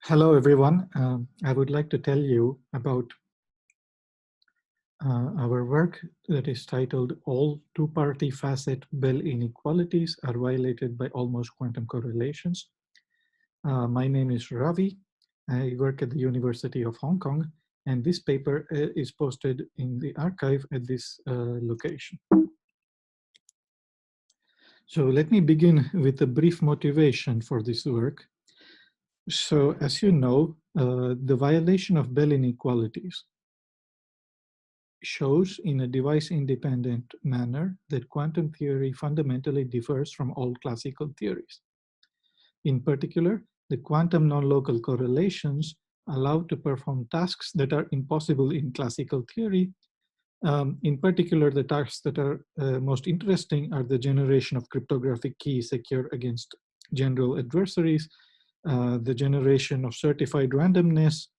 Hello, everyone. I would like to tell you about our work that is titled All Two-Party Facet Bell Inequalities Are Violated by Almost Quantum Correlations. My name is Ravi. I work at the University of Hong Kong, and this paper is posted in the archive at this location. So let me begin with a brief motivation for this work. So as you know, the violation of Bell inequalities shows in a device-independent manner that quantum theory fundamentally differs from all classical theories. In particular, the quantum non-local correlations allow to perform tasks that are impossible in classical theory. In particular, the tasks that are most interesting are the generation of cryptographic keys secure against general adversaries, the generation of certified randomness,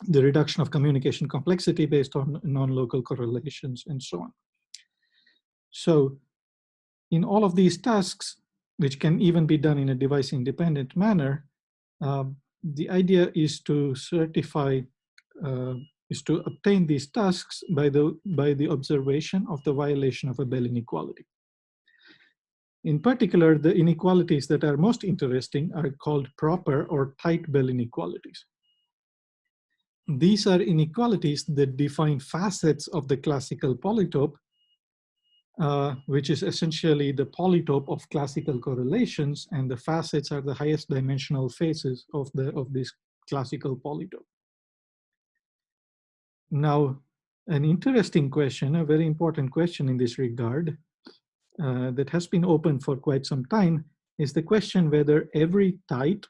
the reduction of communication complexity based on non-local correlations, and so on. So in all of these tasks, which can even be done in a device-independent manner, the idea is to obtain these tasks by the observation of the violation of a Bell inequality. In particular, the inequalities that are most interesting are called proper or tight Bell inequalities. These are inequalities that define facets of the classical polytope, which is essentially the polytope of classical correlations, and the facets are the highest dimensional faces of this classical polytope. Now, an interesting question, a very important question in this regard, that has been open for quite some time, is the question whether every tight,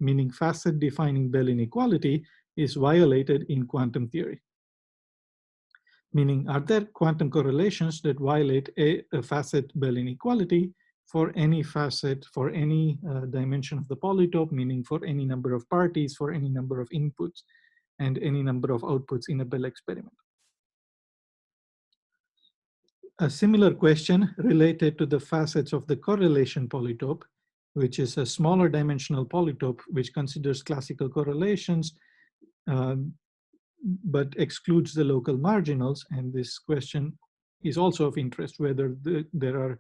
meaning facet-defining Bell inequality, is violated in quantum theory. Meaning, are there quantum correlations that violate a facet Bell inequality for any facet, for any dimension of the polytope, meaning for any number of parties, for any number of inputs, and any number of outputs in a Bell experiment? A similar question related to the facets of the correlation polytope, which is a smaller dimensional polytope which considers classical correlations, but excludes the local marginals. And this question is also of interest, whether there are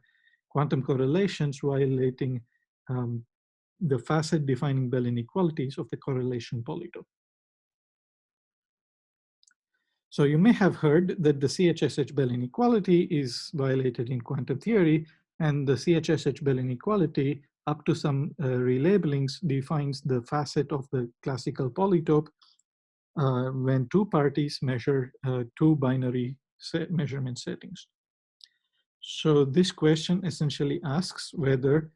quantum correlations violating the facet-defining Bell inequalities of the correlation polytope. So you may have heard that the CHSH Bell inequality is violated in quantum theory, and the CHSH Bell inequality, up to some relabelings, defines the facet of the classical polytope when two parties measure two binary measurement settings. So this question essentially asks whether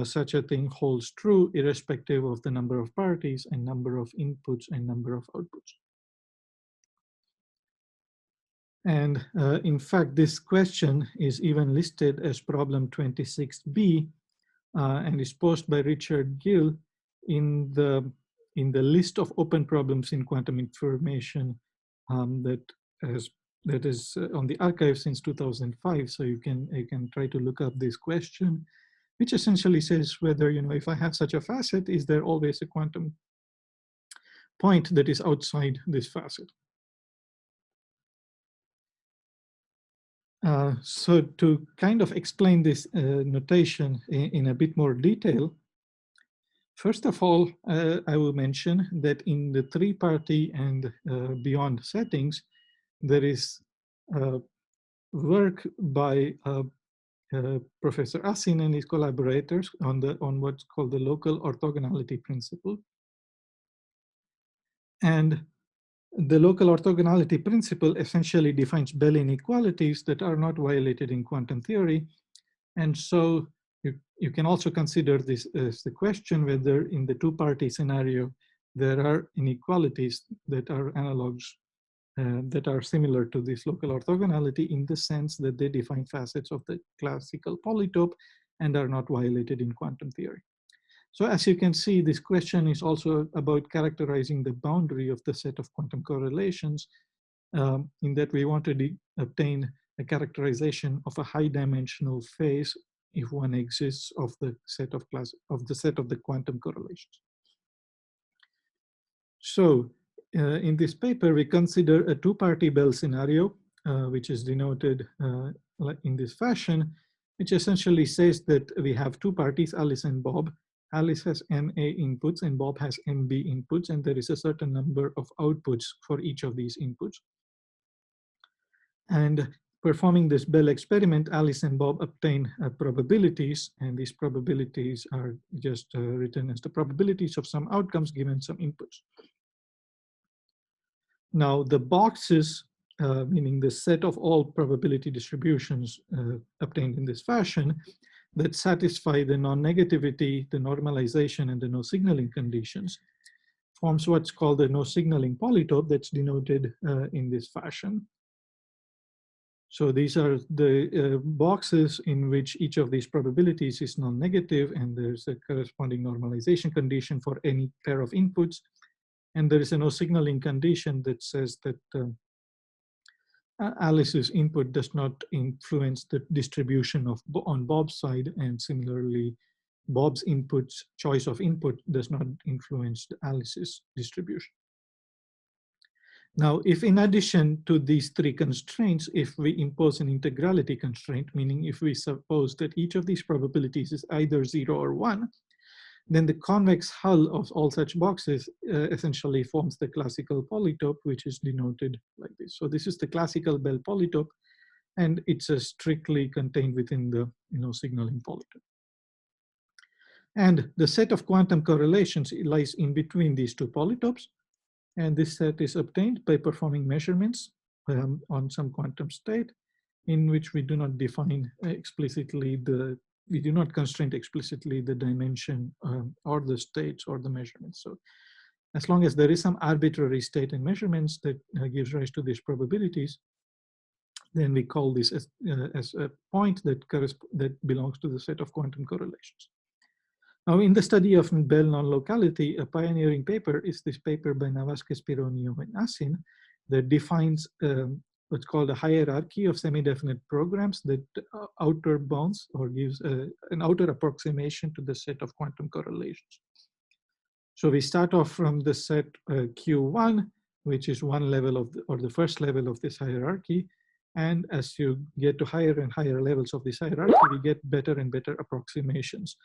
such a thing holds true irrespective of the number of parties and number of inputs and number of outputs. And in fact, this question is even listed as problem 26B and is posed by Richard Gill in the list of open problems in quantum information that is on the archive since 2005. So you can try to look up this question, which essentially says whether, if I have such a facet, is there always a quantum point that is outside this facet? So to kind of explain this notation in a bit more detail, first of all, I will mention that in the three-party and beyond settings, there is work by Professor Asin and his collaborators on what's called the local orthogonality principle. And the local orthogonality principle essentially defines Bell inequalities that are not violated in quantum theory. And so you can also consider this as the question whether in the two-party scenario, there are inequalities that are analogs, that are similar to this local orthogonality in the sense that they define facets of the classical polytope and are not violated in quantum theory. So as you can see, this question is also about characterizing the boundary of the set of quantum correlations, in that we want to obtain a characterization of a high-dimensional phase if one exists of the set of the quantum correlations. So in this paper, we consider a two-party Bell scenario, which is denoted in this fashion, which essentially says that we have two parties, Alice and Bob. Alice has MA inputs and Bob has MB inputs, and there is a certain number of outputs for each of these inputs. And performing this Bell experiment, Alice and Bob obtain probabilities, and these probabilities are just written as the probabilities of some outcomes given some inputs. Now, the boxes, meaning the set of all probability distributions obtained in this fashion, that satisfy the non-negativity, the normalization, and the no signaling conditions, forms what's called the no signaling polytope that's denoted in this fashion. So these are the boxes in which each of these probabilities is non-negative, and there's a corresponding normalization condition for any pair of inputs. And there is a no signaling condition that says that Alice's input does not influence the distribution of on Bob's side, and similarly, Bob's choice of input does not influence Alice's distribution. Now, if in addition to these three constraints, if we impose an integrality constraint, meaning if we suppose that each of these probabilities is either 0 or 1, then the convex hull of all such boxes essentially forms the classical polytope, which is denoted like this. So this is the classical Bell polytope, and it's strictly contained within the signaling polytope. And the set of quantum correlations lies in between these two polytopes. And this set is obtained by performing measurements on some quantum state in which we do not define explicitly we do not constrain explicitly the dimension or the states or the measurements. So as long as there is some arbitrary state in measurements that gives rise to these probabilities, then we call this as a point that belongs to the set of quantum correlations. Now, in the study of Bell non-locality, a pioneering paper is this paper by Navasquez, Pironio, and Asin that defines what's called a hierarchy of semi-definite programs that outer bounds or gives an outer approximation to the set of quantum correlations. So we start off from the set Q1, which is one level or the first level of this hierarchy. And as you get to higher and higher levels of this hierarchy, we get better and better approximations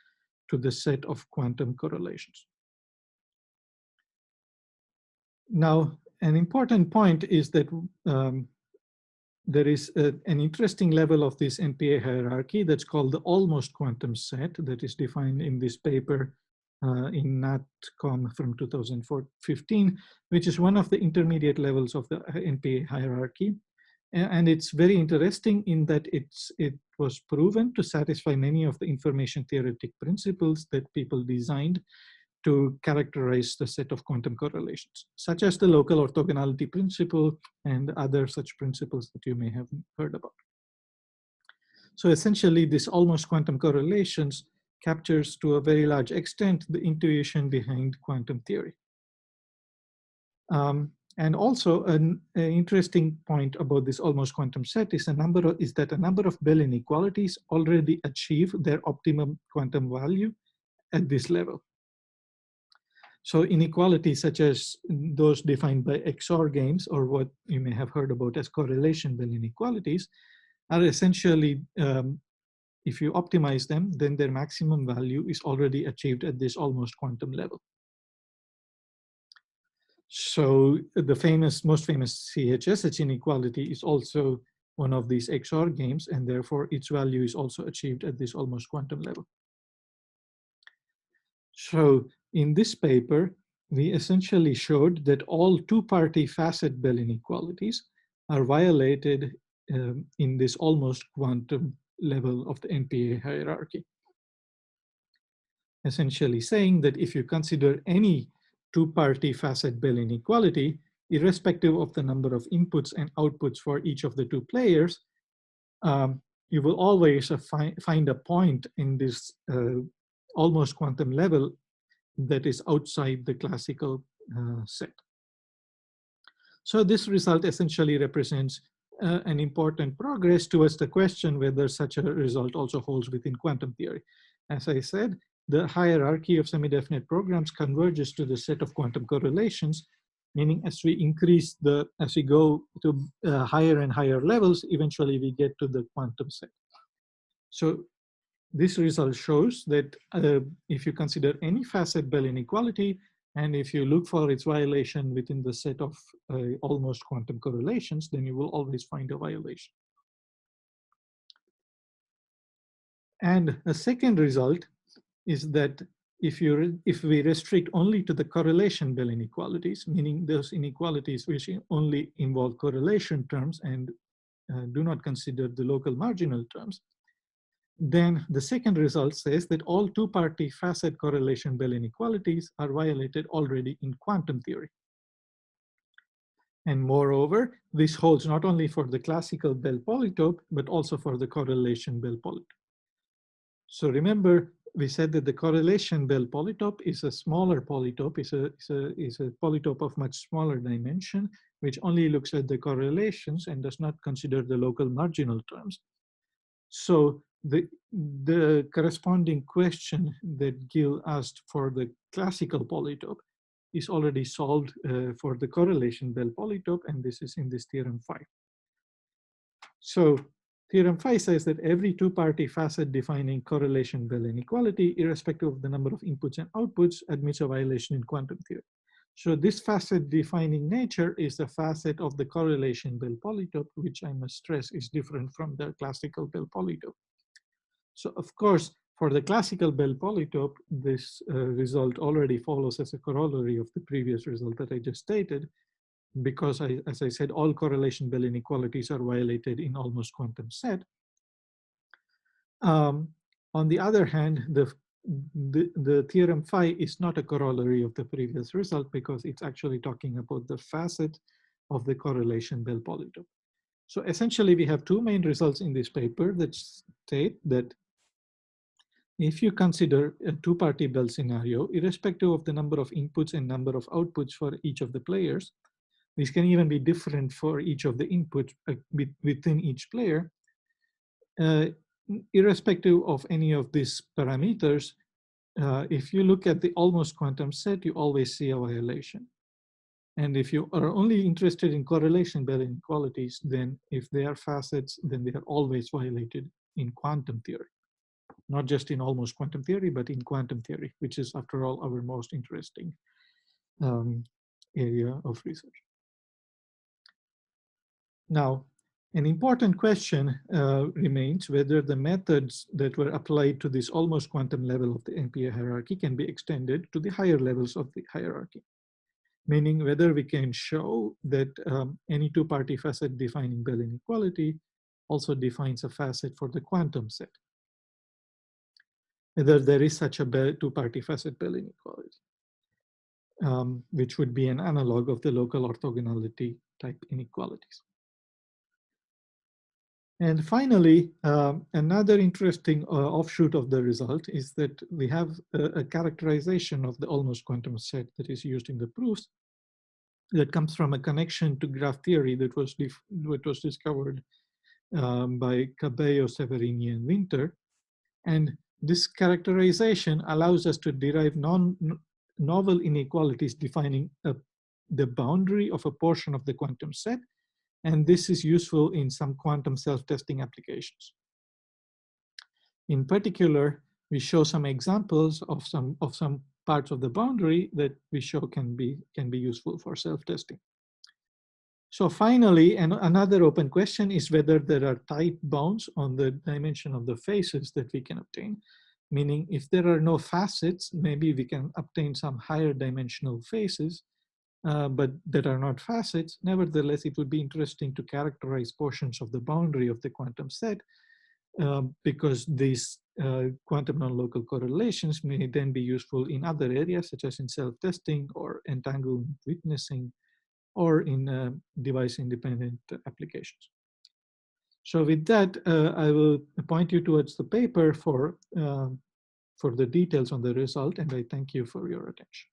to the set of quantum correlations. Now, an important point is that there is an interesting level of this NPA hierarchy that's called the almost quantum set that is defined in this paper in NatCom from 2015, which is one of the intermediate levels of the NPA hierarchy. And it's very interesting in that it was proven to satisfy many of the information theoretic principles that people designed to characterize the set of quantum correlations, such as the local orthogonality principle and other such principles that you may have heard about. So essentially, this almost quantum correlations captures to a very large extent the intuition behind quantum theory. And also an interesting point about this almost quantum set is that a number of Bell inequalities already achieve their optimum quantum value at this level. So inequalities such as those defined by XOR games, or what you may have heard about as correlation Bell inequalities, are essentially, if you optimize them, then their maximum value is already achieved at this almost quantum level. So the most famous CHSH inequality is also one of these XOR games, and therefore its value is also achieved at this almost quantum level. So in this paper, we essentially showed that all two-party Facet Bell inequalities are violated in this almost quantum level of the NPA hierarchy. Essentially saying that if you consider any two-party Facet Bell inequality, irrespective of the number of inputs and outputs for each of the two players, you will always find a point in this almost quantum level that is outside the classical set. So this result essentially represents an important progress towards the question whether such a result also holds within quantum theory. As I said, the hierarchy of semi-definite programs converges to the set of quantum correlations, meaning as we go to higher and higher levels, eventually we get to the quantum set. So this result shows that if you consider any Facet Bell inequality, and if you look for its violation within the set of almost quantum correlations, then you will always find a violation. And a second result is that if we restrict only to the correlation Bell inequalities, meaning those inequalities which only involve correlation terms and do not consider the local marginal terms, then the second result says that all two-party facet correlation Bell inequalities are violated already in quantum theory. And moreover, this holds not only for the classical Bell polytope, but also for the correlation Bell polytope. So remember, we said that the correlation Bell polytope is a smaller polytope, is a polytope of much smaller dimension, which only looks at the correlations and does not consider the local marginal terms. So the corresponding question that Gil asked for the classical polytope is already solved for the correlation Bell polytope, and this is in this theorem 5. So theorem 5 says that every two-party facet defining correlation Bell inequality, irrespective of the number of inputs and outputs, admits a violation in quantum theory. So this facet defining nature is the facet of the correlation Bell polytope, which I must stress is different from the classical Bell polytope. So of course, for the classical Bell polytope, this result already follows as a corollary of the previous result that I just stated, because as I said, all correlation Bell inequalities are violated in almost quantum set. On the other hand, the theorem phi is not a corollary of the previous result because it's actually talking about the facet of the correlation Bell polytope. So essentially, we have two main results in this paper that state that if you consider a two-party Bell scenario, irrespective of the number of inputs and number of outputs for each of the players, these can even be different for each of the inputs within each player. Irrespective of any of these parameters, if you look at the almost quantum set, you always see a violation. And if you are only interested in correlation Bell inequalities, then if they are facets, then they are always violated in quantum theory. Not just in almost quantum theory, but in quantum theory, which is, after all, our most interesting area of research. Now, an important question remains whether the methods that were applied to this almost quantum level of the NPA hierarchy can be extended to the higher levels of the hierarchy. Meaning whether we can show that any two-party facet defining Bell inequality also defines a facet for the quantum set. Whether there is such a two-party facet Bell inequality, which would be an analog of the local orthogonality type inequalities. And finally, another interesting offshoot of the result is that we have a characterization of the almost quantum set that is used in the proofs that comes from a connection to graph theory that was discovered by Cabello, Severini, and Winter. And this characterization allows us to derive novel inequalities defining the boundary of a portion of the quantum set. And this is useful in some quantum self-testing applications. In particular, we show some examples of some parts of the boundary that we show can be useful for self-testing. So finally, another open question is whether there are tight bounds on the dimension of the faces that we can obtain. Meaning, if there are no facets, maybe we can obtain some higher dimensional faces, but that are not facets. Nevertheless, it would be interesting to characterize portions of the boundary of the quantum set because these quantum non-local correlations may then be useful in other areas, such as in self-testing or entanglement witnessing, or in device-independent applications. So with that, I will point you towards the paper for the details on the result, and I thank you for your attention.